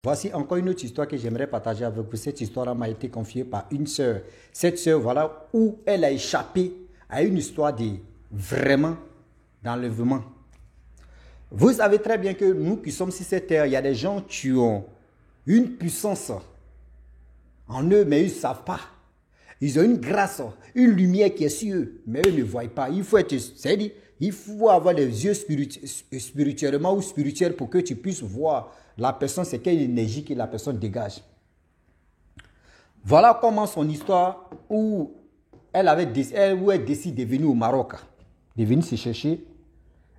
Voici encore une autre histoire que j'aimerais partager avec vous. Cette histoire m'a été confiée par une sœur. Cette sœur, voilà où elle a échappé à une histoire de vraiment d'enlèvement. Vous savez très bien que nous qui sommes sur cette terre, il y a des gens qui ont une puissance en eux, mais ils ne savent pas. Ils ont une grâce, une lumière qui est sur eux, mais eux ne voient pas. Il faut être, c'est-à-dire, il faut avoir les yeux spirituellement ou spirituels pour que tu puisses voir la personne, c'est quelle énergie que la personne dégage. Voilà comment son histoire où elle décide de venir au Maroc, de venir se chercher,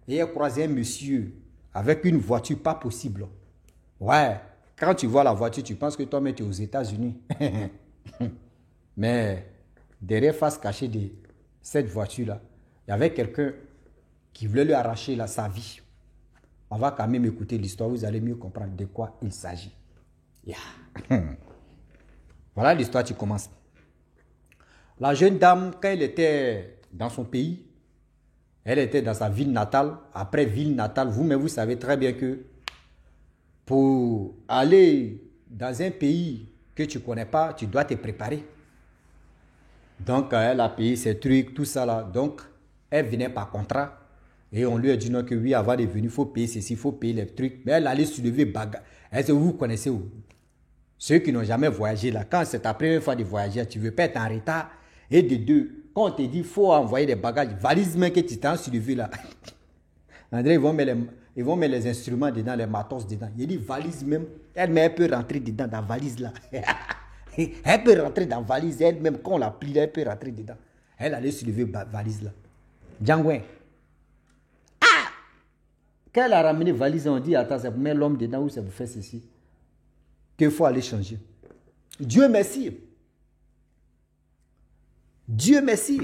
et elle croise un monsieur avec une voiture pas possible. Ouais, quand tu vois la voiture, tu penses que toi-même tu es aux États-Unis. Mais derrière face cachée de cette voiture-là, il y avait quelqu'un qui voulait lui arracher sa vie. On va quand même écouter l'histoire, vous allez mieux comprendre de quoi il s'agit. Yeah. Voilà l'histoire qui commence. La jeune dame, quand elle était dans son pays, elle était dans sa ville natale. Après ville natale, vous-même, vous savez très bien que pour aller dans un pays que tu ne connais pas, tu dois te préparer. Donc, elle a payé ses trucs, tout ça là. Donc, elle venait par contrat. Et on lui a dit non, que oui, avant de venir, il faut payer ceci, il faut payer les trucs. Mais elle allait soulever bagage. Est-ce que vous connaissez où? Ceux qui n'ont jamais voyagé là, quand c'est ta première fois de voyager, tu ne veux pas être en retard. Et de deux, quand on te dit qu'il faut envoyer des bagages, valise même que tu t'en soulevé là. André, ils vont mettre les instruments dedans, les matos dedans. Il dit valise même. Elle peut rentrer dedans dans la valise là. Elle peut rentrer dans la valise, elle-même, quand on la plie, elle peut rentrer dedans. Elle allait soulever la valise là. Djangouin. Ah! Quand elle a ramené la valise, on dit, attends, c'est pour mettre l'homme dedans ou c'est pour faire ceci. Qu'il faut aller changer. Dieu merci. Dieu merci.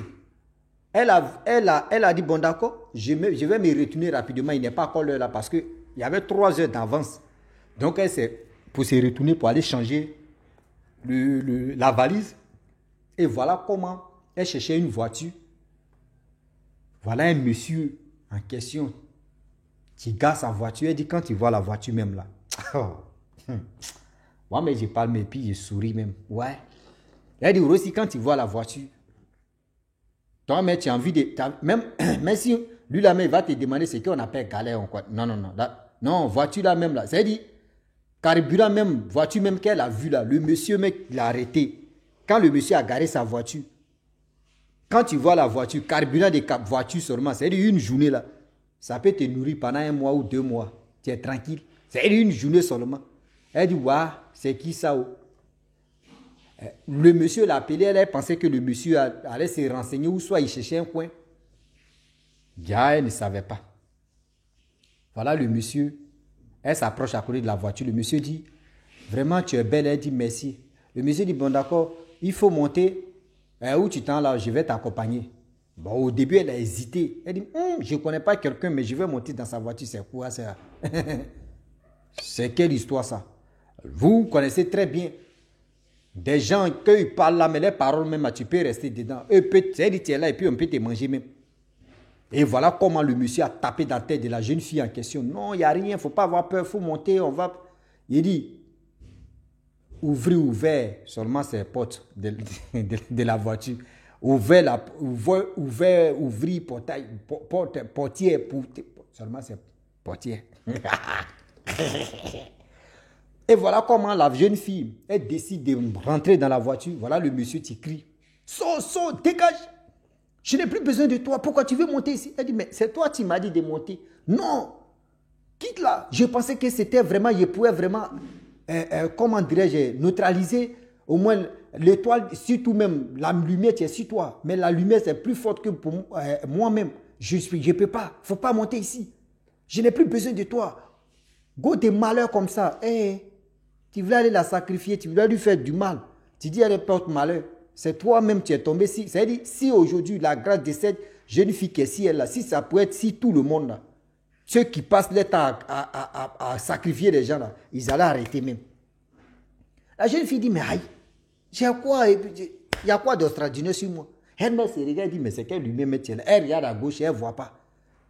Elle a dit, bon d'accord, je vais me retourner rapidement. Il n'est pas encore l'heure là parce qu'il y avait 3 heures d'avance. Donc elle s'est pour se retourner, pour aller changer la valise. Et voilà comment elle cherchait une voiture. Voilà un monsieur en question qui gare sa voiture. Elle dit, quand il voit la voiture même là. Moi, mais je parle, mais puis je souris même. Ouais. Elle dit aussi, quand il voit la voiture, toi, mais tu as envie de. Même si lui, là, mais il va te demander ce qu'on appelle galère ou quoi. Non, non, non. Là, non, voiture là même là. C'est-à-dire, carburant même, voiture même qu'elle a vue là. Le monsieur, mec, il a arrêté. Quand le monsieur a garé sa voiture, quand tu vois la voiture, carburant de voiture seulement, c'est-à-dire une journée là. Ça peut te nourrir pendant 1 mois ou 2 mois. Tu es tranquille. C'est-à-dire une journée seulement. Elle dit, waouh, c'est qui ça? Le monsieur l'a appelé, elle pensait que le monsieur allait se renseigner ou soit il cherchait un coin. Bien, elle ne savait pas. Voilà le monsieur. Elle s'approche à côté de la voiture. Le monsieur dit, vraiment tu es belle. Elle dit merci. Le monsieur dit, bon d'accord, il faut monter. Où tu t'en là, je vais t'accompagner. Bon, au début, elle a hésité. Elle dit, je ne connais pas quelqu'un, mais je vais monter dans sa voiture. C'est quoi ça? C'est quelle histoire ça? Vous connaissez très bien. Des gens, quand ils parlent là, mais les paroles même, tu peux rester dedans. Tu es là et puis on peut te manger même. Et voilà comment le monsieur a tapé dans la tête de la jeune fille en question. Non, il n'y a rien, il ne faut pas avoir peur, il faut monter, on va... Il dit, ouvert seulement ses portes de la voiture. Ouvrir portière, seulement ses portières. Et voilà comment la jeune fille, elle décide de rentrer dans la voiture. Voilà le monsieur qui crie. Saute, dégage. Je n'ai plus besoin de toi. Pourquoi tu veux monter ici? Elle dit, mais c'est toi qui m'as dit de monter. Non, quitte là. Je pensais que c'était vraiment, je pouvais vraiment, comment dirais-je, neutraliser au moins l'étoile, surtout même la lumière qui est sur toi. Mais la lumière, c'est plus forte que pour moi-même. Je ne peux pas. Il ne faut pas monter ici. Je n'ai plus besoin de toi. Go des malheurs comme ça. Tu voulais aller la sacrifier, tu voulais lui faire du mal. Tu dis, elle porte malheur. C'est toi-même qui es tombé. C'est-à-dire, si aujourd'hui, la grâce de cette jeune fille qui est si elle là, si ça peut être si tout le monde là, ceux qui passent leur temps à sacrifier les gens là, ils allaient arrêter même. La jeune fille dit, mais aïe, il y a quoi d'extraordinaire sur moi? Elle me regarde, elle dit, mais c'est qu'elle lui-même est là. Elle regarde à gauche et elle ne voit pas.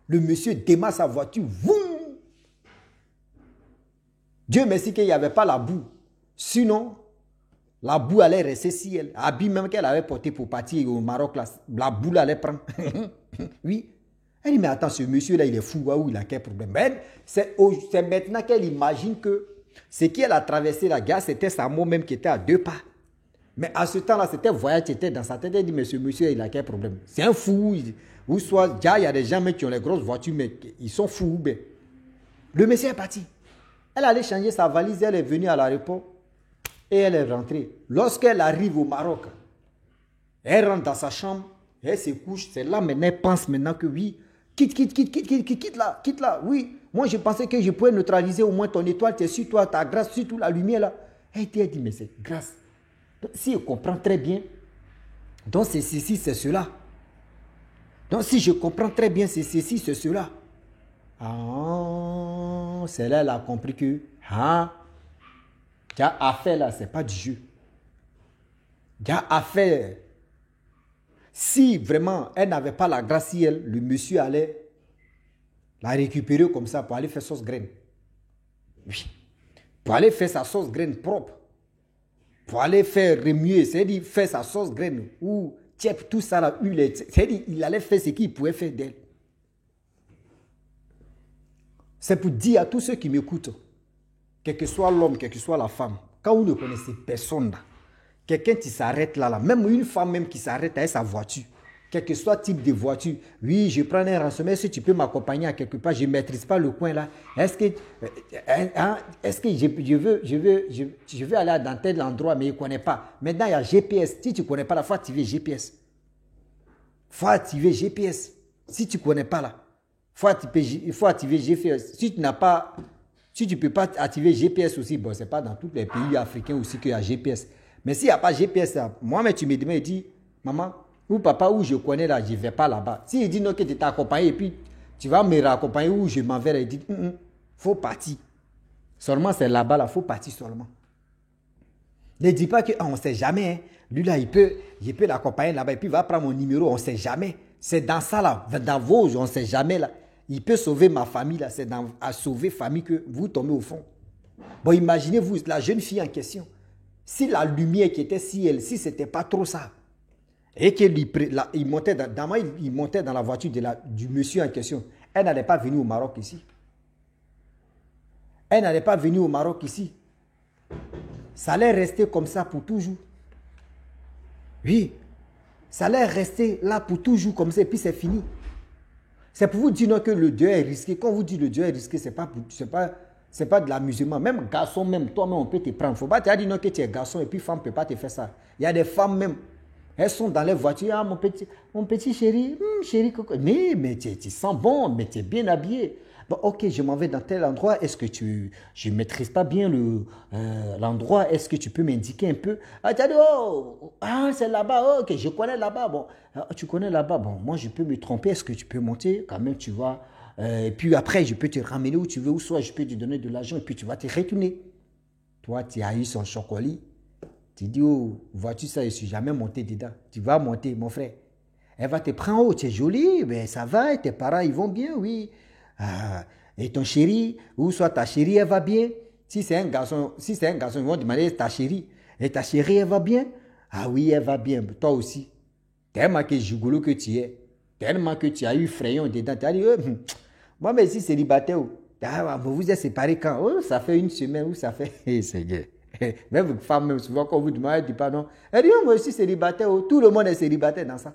Le monsieur démarre sa voiture, voum! Dieu merci qu'il n'y avait pas la boue. Sinon, la boue allait rester si elle. Habit même qu'elle avait porté pour partir au Maroc, la boue allait prendre. Oui. Elle dit, mais attends, ce monsieur-là, il est fou, ou il a quel problème? C'est maintenant qu'elle imagine que ce qu'elle a traversé la gare, c'était sa mort même qui était à 2 pas. Mais à ce temps-là, c'était voyage qui était dans sa tête. Elle dit, mais ce monsieur, il a quel problème? C'est un fou. Ou soit, déjà, il y a des gens qui ont les grosses voitures, mais ils sont fous. Ben. Le monsieur est parti. Elle allait changer sa valise, elle est venue à l'aéroport et elle est rentrée. Lorsqu'elle arrive au Maroc, elle rentre dans sa chambre, elle se couche. C'est là maintenant, elle pense maintenant que oui, quitte là. Oui, moi je pensais que je pouvais neutraliser au moins ton étoile, tu es sur toi, ta grâce, surtout la lumière là. Elle dit, mais c'est grâce. Donc, si elle comprend très bien, donc c'est ceci, c'est cela. Donc si je comprends très bien, c'est ceci, c'est cela. Ah, c'est là elle a compris que, tu as affaire là, c'est pas du jeu. Tu as affaire. Si vraiment elle n'avait pas la grâce, si elle, le monsieur allait la récupérer comme ça pour aller faire sauce graine. Oui. Pour aller faire sa sauce graine propre. Pour aller faire remuer, c'est-à-dire faire sa sauce graine ou tchèp, tout ça, la huile, c'est-à-dire il allait faire ce qu'il pouvait faire d'elle. C'est pour dire à tous ceux qui m'écoutent, quel que soit l'homme, quelle que soit la femme, quand vous ne connaissez personne là, quelqu'un qui s'arrête là, même une femme même qui s'arrête avec sa voiture, quel que soit type de voiture, oui, je prends un renseignement, est-ce que tu peux m'accompagner à quelque part, je ne maîtrise pas le coin là, est-ce que je veux aller dans tel endroit, mais je ne connais pas. Maintenant, il y a GPS, si tu ne connais pas là, il faut activer GPS. Il faut activer GPS, si tu ne connais pas là. Il faut activer GPS. Si tu ne peux pas activer GPS aussi, bon, ce n'est pas dans tous les pays africains aussi qu'il y a GPS. Mais s'il n'y a pas GPS, moi, mais tu me demandes, il dit, maman, ou papa, où je connais là, je ne vais pas là-bas. S'il dit non, que tu t'es accompagné et puis tu vas me raccompagner où je m'en vais, il dit, faut partir. Seulement, c'est là-bas, il faut partir seulement. Ne dis pas qu'on ne sait jamais. Hein. Lui là, il peut l'accompagner là-bas et puis il va prendre mon numéro, on ne sait jamais. C'est dans ça là, dans Vosges, on ne sait jamais là. Il peut sauver ma famille là, c'est à sauver famille que vous tombez au fond. Bon, imaginez-vous la jeune fille en question. Si la lumière qui était si elle, si ce n'était pas trop ça, et qu'il montait dans la voiture du monsieur en question, elle n'allait pas venir au Maroc ici. Elle n'allait pas venir au Maroc ici. Ça allait rester comme ça pour toujours. Oui. Ça allait rester là pour toujours comme ça et puis c'est fini. C'est pour vous dire non, que le Dieu est risqué. Quand vous dites le Dieu est risqué, c'est pas de l'amusement. Même garçon, même toi-même, on peut te prendre. Il ne faut pas te dire non que tu es garçon et puis femme ne peut pas te faire ça. Il y a des femmes même, elles sont dans les voitures. Ah, mon petit chéri, chéri coco. Mais tu sens bon, mais tu es bien habillé. Bon, ok, je m'en vais dans tel endroit. Est-ce que je ne maîtrise pas bien l'endroit? Est-ce que tu peux m'indiquer un peu? Ah, tu as dit, c'est là-bas. Ok, je connais là-bas. Bon, tu connais là-bas. Bon, moi, je peux me tromper. Est-ce que tu peux monter? Quand même, tu vois. Et puis après, je peux te ramener où tu veux, ou soit je peux te donner de l'argent et puis tu vas te retourner. Toi, tu as eu son chocolat. Tu dis, vois-tu ça, je ne suis jamais monté dedans. Tu vas monter, mon frère. Elle va te prendre, tu es joli, mais ça va, tes parents, ils vont bien, oui. Et ton chéri, ou soit ta chérie, elle va bien. Si c'est un garçon, ils vont demander ta chérie. Et ta chérie, elle va bien? Ah oui, elle va bien. Toi aussi. Tellement que gigolo que tu es. Tellement que tu as eu frayon dedans. Tu as dit, moi, mais si célibataire, vous êtes séparés quand? Ça fait une semaine ou ça fait. Seigneur. Même vos femmes, même souvent, quand vous demandez, elle dit pas non. Elle dit, moi aussi célibataire. Tout le monde est célibataire dans ça.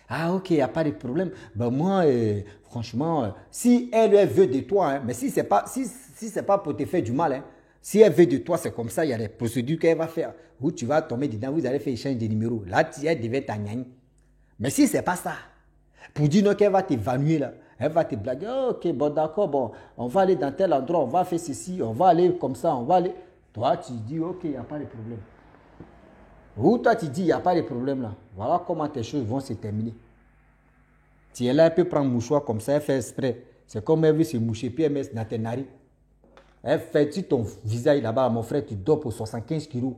Ah, ok, il n'y a pas de problème. Ben moi, franchement, si elle veut de toi, hein, mais si ce n'est pas pour te faire du mal, hein, si elle veut de toi, c'est comme ça, il y a des procédures qu'elle va faire. Où tu vas tomber dedans, vous allez faire échange de numéros. Là, elle devait t'agnaner. Mais si ce n'est pas ça, pour dire non qu'elle va t'évanouir là, elle va te blaguer. Oh, ok, bon d'accord, bon, on va aller dans tel endroit, on va faire ceci, on va aller comme ça, on va aller. Toi, tu dis, ok, il n'y a pas de problème. Ou toi, tu dis, il n'y a pas de problème là. Voilà comment tes choses vont se terminer. Si elle peut prendre un mouchoir comme ça, elle fait exprès. C'est comme elle veut se moucher, puis elle met dans tes narines. Elle fait, si ton visage là-bas, mon frère, tu dors pour 75 kilos.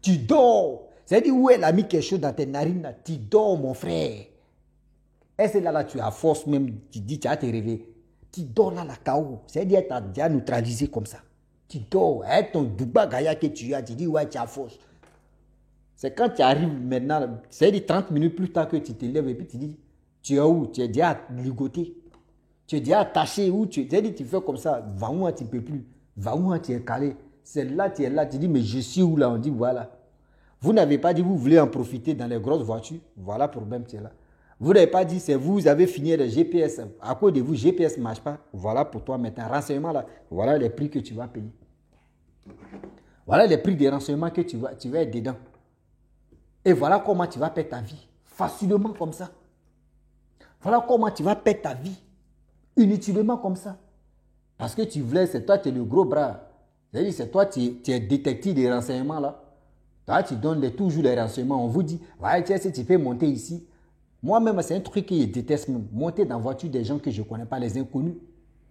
Tu dors. C'est-à-dire où elle a mis quelque chose dans tes narines là. Tu dors, mon frère. Et c'est là, tu as force même, tu dis, tu as te réveiller. Tu dors là, la KO. C'est-à-dire que tu as déjà neutralisé comme ça. Tu dors, avec ton douba gaya que tu as, tu dis, ouais, tu as force. C'est quand tu arrives maintenant, c'est-à-dire 30 minutes plus tard que tu te lèves et puis tu dis, tu es où? Tu es déjà ligoté. Tu es déjà attaché où tu es. C'est-à-dire tu fais comme ça, va où tu ne peux plus. Va où tu es calé. C'est là, tu es là, tu dis, mais je suis où là? On dit, voilà. Vous n'avez pas dit, vous voulez en profiter dans les grosses voitures. Voilà le problème, tu es là. Vous n'avez pas dit, c'est vous avez fini le GPS. À cause de vous, GPS ne marche pas. Voilà pour toi maintenant. Renseignement là, voilà les prix que tu vas payer. Voilà les prix des renseignements que tu vas être dedans. Et voilà comment tu vas perdre ta vie. Facilement comme ça. Voilà comment tu vas perdre ta vie. Inutilement comme ça. Parce que tu voulais, c'est toi, tu es le gros bras. C'est-à-dire, c'est toi, tu es détective des renseignements là. Toi, tu donnes toujours les renseignements. On vous dit, ouais, tiens, si tu peux monter ici. Moi-même, c'est un truc que je déteste même. Monter dans la voiture des gens que je ne connais pas, les inconnus.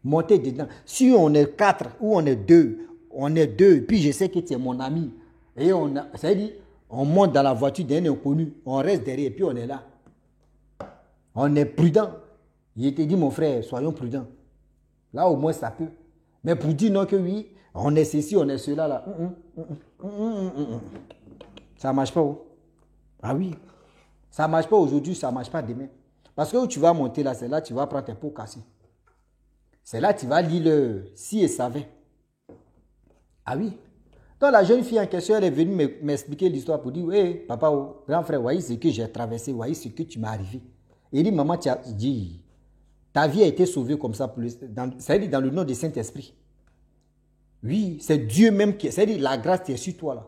Monter dedans. Si on est 4 ou on est 2, puis je sais que tu es mon ami. Et c'est-à-dire, on monte dans la voiture d'un inconnu, on reste derrière, puis on est là. On est prudent. Je te dis, mon frère, soyons prudents. Là, au moins, ça peut. Mais pour dire non que oui, on est ceci, on est cela, là. Ça ne marche pas. Oh. Ah oui. Ça ne marche pas aujourd'hui, ça ne marche pas demain. Parce que où tu vas monter là, c'est là que tu vas prendre tes pots cassés. C'est là que tu vas lire le si et savait. Ah oui. Donc la jeune fille en question, elle est venue m'expliquer l'histoire pour dire, oui, papa, oh, grand frère, voyez ce que j'ai traversé, voyez ce que tu m'as arrivé. Il dit, maman, tu as dit, ta vie a été sauvée comme ça, c'est-à-dire dans le nom du Saint-Esprit. Oui, c'est Dieu même qui, c'est-à-dire la grâce est sur toi là.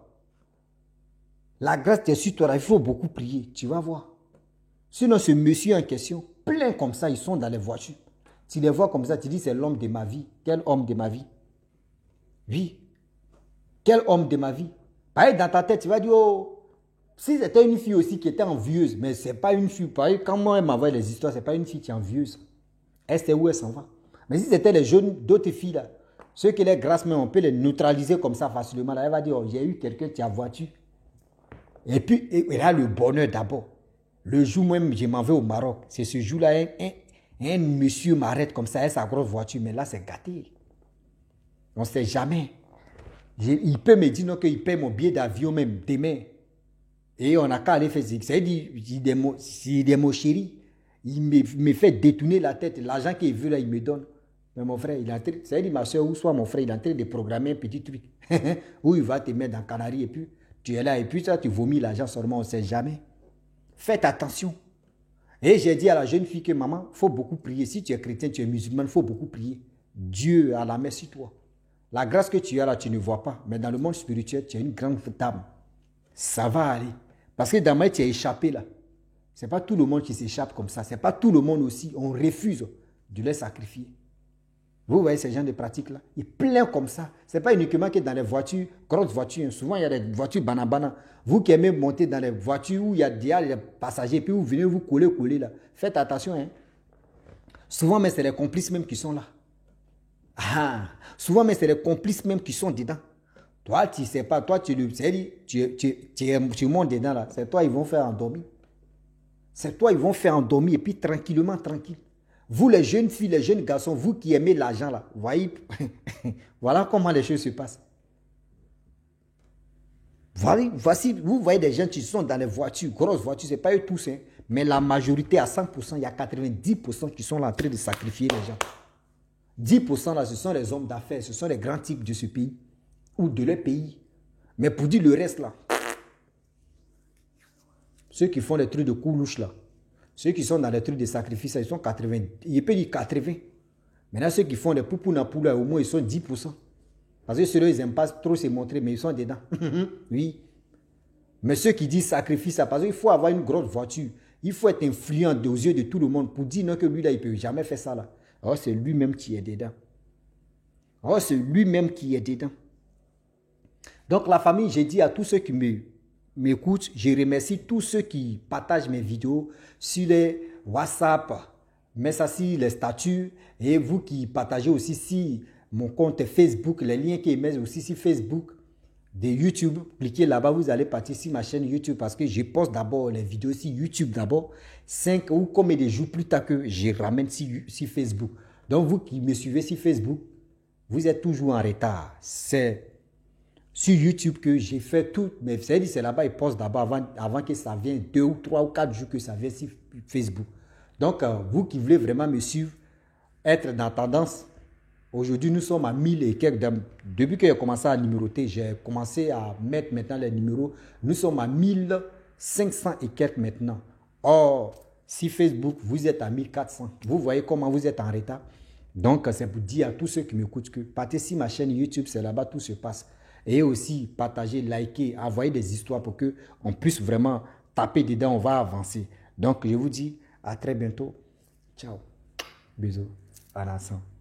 La grâce est sur toi là, il faut beaucoup prier, tu vas voir. Sinon, ce monsieur en question, plein comme ça, ils sont dans les voitures. Tu les vois comme ça, tu dis, c'est l'homme de ma vie. Quel homme de ma vie? Oui. Quel homme de ma vie? Pareil, dans ta tête, tu vas dire, oh, si c'était une fille aussi qui était envieuse, mais ce n'est pas une fille, pareil, quand moi elle m'envoie les histoires, ce n'est pas une fille qui est envieuse. Elle sait où elle s'en va. Mais si c'était les jeunes d'autres filles là, ceux qui les grâce, mais on peut les neutraliser comme ça facilement, là, elle va dire, oh, j'ai eu quelqu'un qui a voiture. Et puis, et là, le bonheur d'abord. Le jour même, je m'en vais au Maroc. C'est ce jour-là, un monsieur m'arrête comme ça, avec sa grosse voiture, mais là, c'est gâté. On ne sait jamais. Il peut me dire non, qu'il paie mon billet d'avion même demain. Et on n'a qu'à aller faire ça. C'est-à-dire, s'il est mon chéri, il me fait détourner la tête. L'argent qu'il veut là, il me donne. Mais mon frère, c'est-à-dire ma soeur ou soit mon frère, il est en train de programmer un petit truc. Où il va te mettre dans Canaries et puis tu es là et puis ça, tu vomis l'argent seulement, on ne sait jamais. Faites attention. Et j'ai dit à la jeune fille que maman, il faut beaucoup prier. Si tu es chrétien, tu es musulman, il faut beaucoup prier. Dieu a la main sur toi. La grâce que tu as là, tu ne vois pas. Mais dans le monde spirituel, tu es une grande dame. Ça va aller. Parce que dans ma tu es échappé là. Ce n'est pas tout le monde qui s'échappe comme ça. Ce n'est pas tout le monde aussi. On refuse de les sacrifier. Vous voyez ces gens de pratiques là. Ils plein comme ça. Ce n'est pas uniquement que dans les voitures, grosses voitures. Souvent, il y a des voitures banana. Vous qui aimez monter dans les voitures où il y a des passagers, puis vous venez vous coller là. Faites attention. Hein. Souvent, mais c'est les complices même qui sont là. Ah, souvent, mais c'est les complices même qui sont dedans. Toi, tu ne sais pas, toi, tu montes dedans là. C'est toi, ils vont faire endormir. C'est toi, ils vont faire endormir et puis tranquillement, tranquille. Vous, les jeunes filles, les jeunes garçons, vous qui aimez l'argent là, voyez, voilà comment les choses se passent. Voici, vous voyez des gens qui sont dans les voitures, grosses voitures, ce n'est pas eux tous, hein, mais la majorité à 100%, il y a 90% qui sont là en train de sacrifier les gens. 10% là, ce sont les hommes d'affaires, ce sont les grands types de ce pays ou de leur pays. Mais pour dire le reste là, ceux qui font les trucs de coulouche là, ceux qui sont dans les trucs de sacrifice, ils sont 80. Il peut dire 80. Maintenant, ceux qui font les poupous na poula, au moins ils sont 10%. Parce que ceux-là, ils n'aiment pas trop se montrer, mais ils sont dedans. Oui. Mais ceux qui disent sacrifice, parce qu'il faut avoir une grosse voiture. Il faut être influent aux yeux de tout le monde pour dire non, que lui là, il ne peut jamais faire ça là. Oh, c'est lui-même qui est dedans. Oh, c'est lui-même qui est dedans. Donc la famille, j'ai dit à tous ceux qui m'écoutent, je remercie tous ceux qui partagent mes vidéos sur les WhatsApp, mais ça sur les statuts, et vous qui partagez aussi sur mon compte Facebook, les liens qui émettent aussi sur Facebook, de YouTube, cliquez là-bas, vous allez partir sur ma chaîne YouTube parce que je poste d'abord les vidéos sur YouTube d'abord, 5 ou combien de jours plus tard que je ramène sur Facebook. Donc, vous qui me suivez sur Facebook, vous êtes toujours en retard. C'est sur YouTube que j'ai fait tout. Mais c'est là-bas, ils postent d'abord avant que ça vienne 2 ou 3 ou 4 jours que ça vienne sur Facebook. Donc, vous qui voulez vraiment me suivre, être dans tendance, aujourd'hui, nous sommes à 1000 et quelques. Depuis que j'ai commencé à numéroter, j'ai commencé à mettre maintenant les numéros. Nous sommes à 1500 et quelques maintenant. Or, si Facebook, vous êtes à 1400. Vous voyez comment vous êtes en retard. Donc, c'est pour dire à tous ceux qui m'écoutent que partez sur ma chaîne YouTube, c'est là-bas tout se passe. Et aussi, partagez, likez, envoyez des histoires pour qu'on puisse vraiment taper dedans, on va avancer. Donc, je vous dis à très bientôt. Ciao. Bisous. À l'ensemble.